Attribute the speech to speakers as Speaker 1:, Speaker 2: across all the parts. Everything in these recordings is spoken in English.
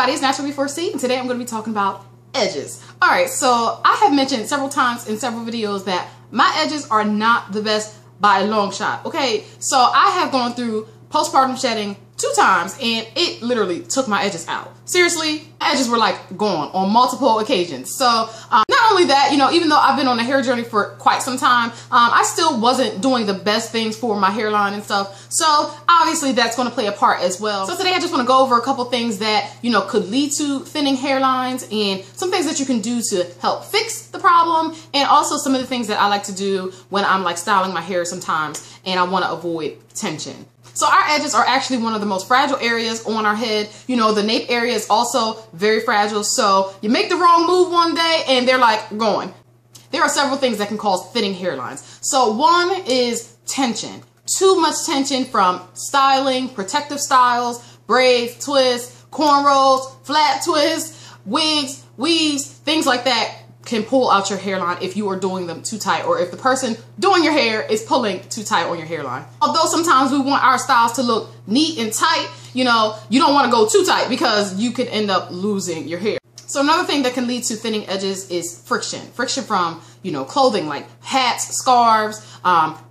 Speaker 1: everybody, it's NaturalMe4C, and today I'm going to be talking about edges. Alright, so I have mentioned several times in several videos that my edges are not the best by a long shot, okay? So I have gone through postpartum shedding 2 times and it literally took my edges out. Seriously, edges were like gone on multiple occasions. So not only that, you know, even though I've been on a hair journey for quite some time, I still wasn't doing the best things for my hairline and stuff. So obviously that's going to play a part as well. So today I just want to go over a couple things that, you know, could lead to thinning hairlines and some things that you can do to help fix the problem, and also some of the things that I like to do when I'm like styling my hair sometimes and I want to avoid tension. So our edges are actually one of the most fragile areas on our head. You know, the nape area is also very fragile. So you make the wrong move one day and they're like gone. There are several things that can cause thinning hairlines. So one is tension. Too much tension from styling, protective styles, braids, twists, cornrows, flat twists, wigs, weaves, things like that can pull out your hairline if you are doing them too tight, or if the person doing your hair is pulling too tight on your hairline. Although sometimes we want our styles to look neat and tight, you know, you don't want to go too tight because you could end up losing your hair. So another thing that can lead to thinning edges is friction. Friction from, you know, clothing like hats, scarves,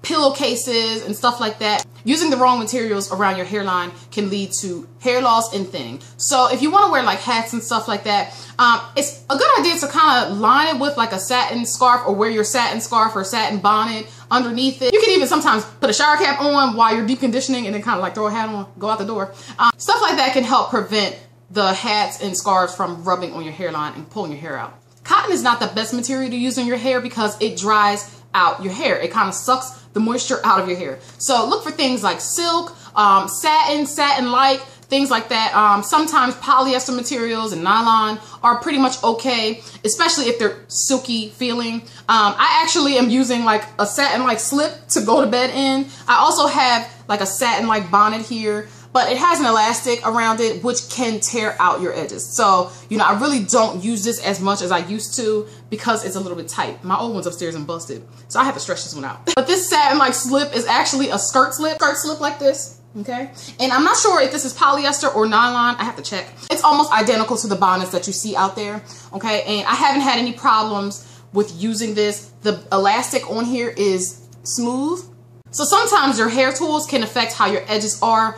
Speaker 1: pillowcases, and stuff like that. Using the wrong materials around your hairline can lead to hair loss and thinning. So if you want to wear like hats and stuff like that, it's a good idea to kind of line it with like a satin scarf, or wear your satin scarf or satin bonnet underneath it. You can even sometimes put a shower cap on while you're deep conditioning and then kind of like throw a hat on, go out the door. Stuff like that can help prevent the hats and scarves from rubbing on your hairline and pulling your hair out. Cotton is not the best material to use on your hair because it dries out your hair. It kind of sucks the moisture out of your hair. So look for things like silk, satin-like, things like that. Sometimes polyester materials and nylon are pretty much okay, especially if they're silky feeling. I actually am using like a satin-like slip to go to bed in. I also have like a satin-like bonnet here, but it has an elastic around it which can tear out your edges. So, you know, I really don't use this as much as I used to because it's a little bit tight. My old one's upstairs and busted, so I have to stretch this one out. But this satin-like slip is actually a skirt slip like this, okay? And I'm not sure if this is polyester or nylon. I have to check. It's almost identical to the bonnets that you see out there, okay? And I haven't had any problems with using this. The elastic on here is smooth. So sometimes your hair tools can affect how your edges are.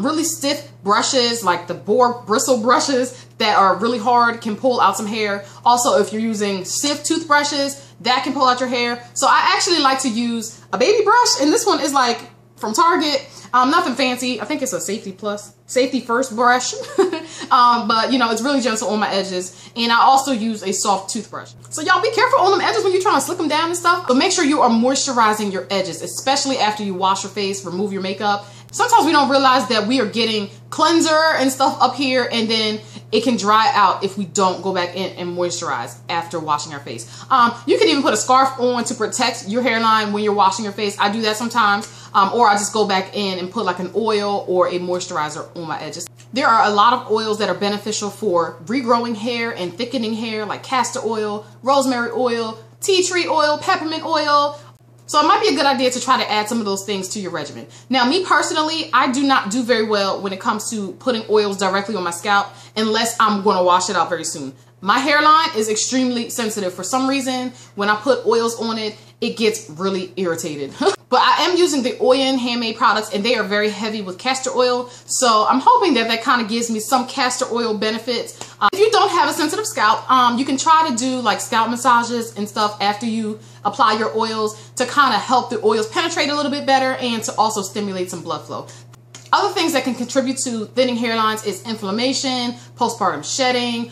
Speaker 1: Really stiff brushes, like the boar bristle brushes that are really hard, can pull out some hair. Also, if you're using stiff toothbrushes, that can pull out your hair. So I actually like to use a baby brush, and this one is like from Target. Nothing fancy. I think it's a safety first brush. But you know, it's really gentle on my edges. And I also use a soft toothbrush. So y'all be careful on them edges when you're trying to slick them down and stuff. But make sure you are moisturizing your edges, especially after you wash your face, remove your makeup. Sometimes we don't realize that we are getting cleanser and stuff up here, and then it can dry out if we don't go back in and moisturize after washing our face. You can even put a scarf on to protect your hairline when you're washing your face. I do that sometimes. Or I just go back in and put like an oil or a moisturizer on my edges. There are a lot of oils that are beneficial for regrowing hair and thickening hair, like castor oil, rosemary oil, tea tree oil, peppermint oil. So it might be a good idea to try to add some of those things to your regimen. Now, me personally, I do not do very well when it comes to putting oils directly on my scalp unless I'm going to wash it out very soon. My hairline is extremely sensitive. For some reason, when I put oils on it, it gets really irritated. But I am using the Oyen handmade products, and they are very heavy with castor oil. So I'm hoping that that kind of gives me some castor oil benefits. If you don't have a sensitive scalp, you can try to do like scalp massages and stuff after you apply your oils to kind of help the oils penetrate a little bit better and to also stimulate some blood flow. Other things that can contribute to thinning hairlines is inflammation, postpartum shedding,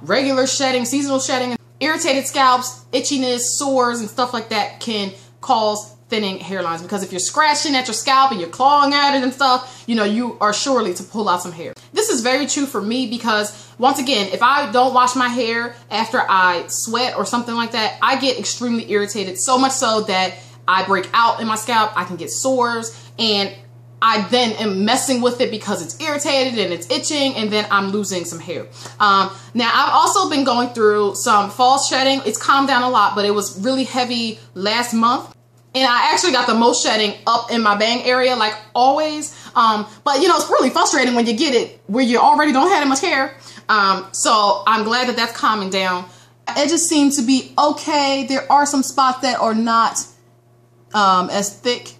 Speaker 1: regular shedding, seasonal shedding, irritated scalps, itchiness, sores, and stuff like that can cause thinning hairlines, because if you're scratching at your scalp and you're clawing at it and stuff, you know, you are surely to pull out some hair. This is very true for me because, once again, if I don't wash my hair after I sweat or something like that, I get extremely irritated, so much so that I break out in my scalp. I can get sores, and I then am messing with it because it's irritated and it's itching, and then I'm losing some hair. Now, I've also been going through some fall shedding. It's calmed down a lot, but it was really heavy last month. And I actually got the most shedding up in my bang area, like always. But you know, it's really frustrating when you get it where you already don't have that much hair. So I'm glad that that's calming down. Edges seem to be okay. There are some spots that are not as thick.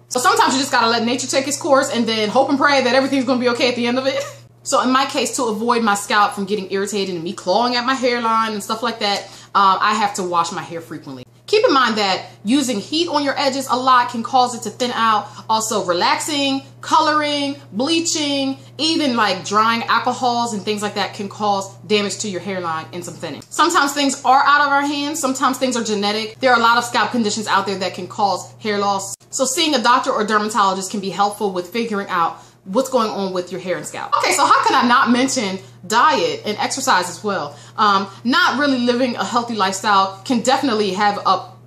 Speaker 1: So sometimes you just gotta let nature take its course and then hope and pray that everything's gonna be okay at the end of it. So in my case, to avoid my scalp from getting irritated and me clawing at my hairline and stuff like that, I have to wash my hair frequently. Keep in mind that using heat on your edges a lot can cause it to thin out. Also relaxing, coloring, bleaching, even like drying alcohols and things like that can cause damage to your hairline and some thinning. Sometimes things are out of our hands. Sometimes things are genetic. There are a lot of scalp conditions out there that can cause hair loss. So seeing a doctor or dermatologist can be helpful with figuring out what's going on with your hair and scalp. Okay, so how can I not mention diet and exercise as well? Not really living a healthy lifestyle can definitely have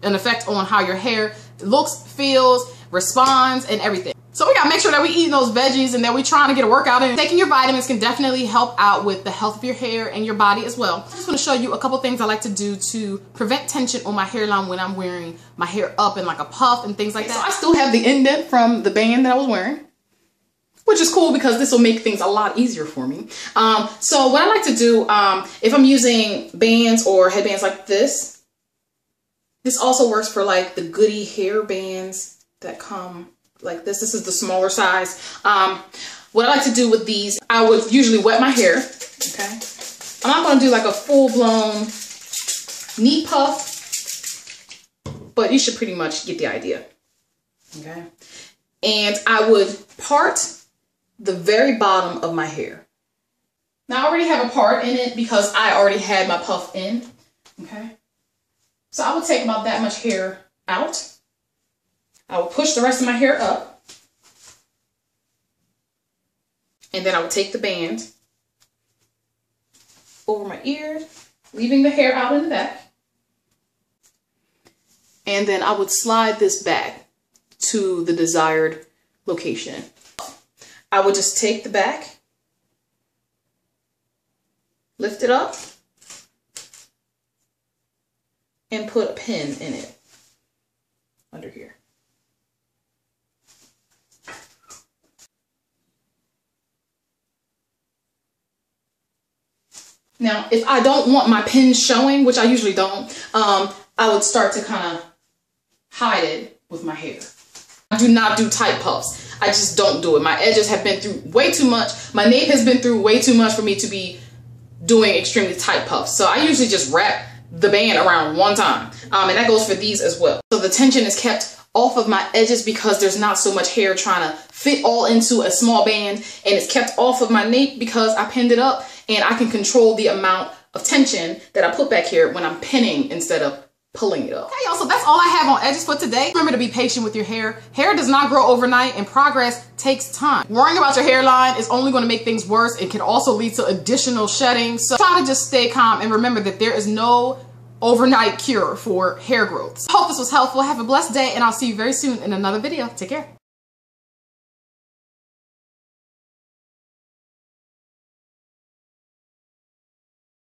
Speaker 1: an effect on how your hair looks, feels, responds, and everything. So we gotta make sure that we eating those veggies and that we trying to get a workout in. Taking your vitamins can definitely help out with the health of your hair and your body as well. I just want to show you a couple things I like to do to prevent tension on my hairline when I'm wearing my hair up in like a puff and things like that. So I still have the indent from the band that I was wearing, which is cool because this will make things a lot easier for me. So what I like to do, if I'm using bands or headbands like this also works for like the goody hair bands that come like this. This is the smaller size. What I like to do with these, I would usually wet my hair, okay? I'm not gonna do like a full-blown neat puff, but you should pretty much get the idea, okay? And I would part the very bottom of my hair. Now I already have a part in it because I already had my puff in, okay? So I would take about that much hair out. I would push the rest of my hair up. And then I would take the band over my ear, leaving the hair out in the back. And then I would slide this back to the desired location. I would just take the back, lift it up, and put a pin in it under here. Now, if I don't want my pin showing, which I usually don't, I would start to kind of hide it with my hair. I do not do tight puffs. I just don't do it. My edges have been through way too much. My nape has been through way too much for me to be doing extremely tight puffs. So I usually just wrap the band around one time. And that goes for these as well. So the tension is kept off of my edges because there's not so much hair trying to fit all into a small band, and it's kept off of my nape because I pinned it up, and I can control the amount of tension that I put back here when I'm pinning instead of pulling it up. Okay, y'all, so that's all I have on edges for today. Remember to be patient with your hair. Hair does not grow overnight, and progress takes time. Worrying about your hairline is only going to make things worse. It can also lead to additional shedding. So try to just stay calm and remember that there is no overnight cure for hair growth. I hope this was helpful. Have a blessed day, and I'll see you very soon in another video. Take care.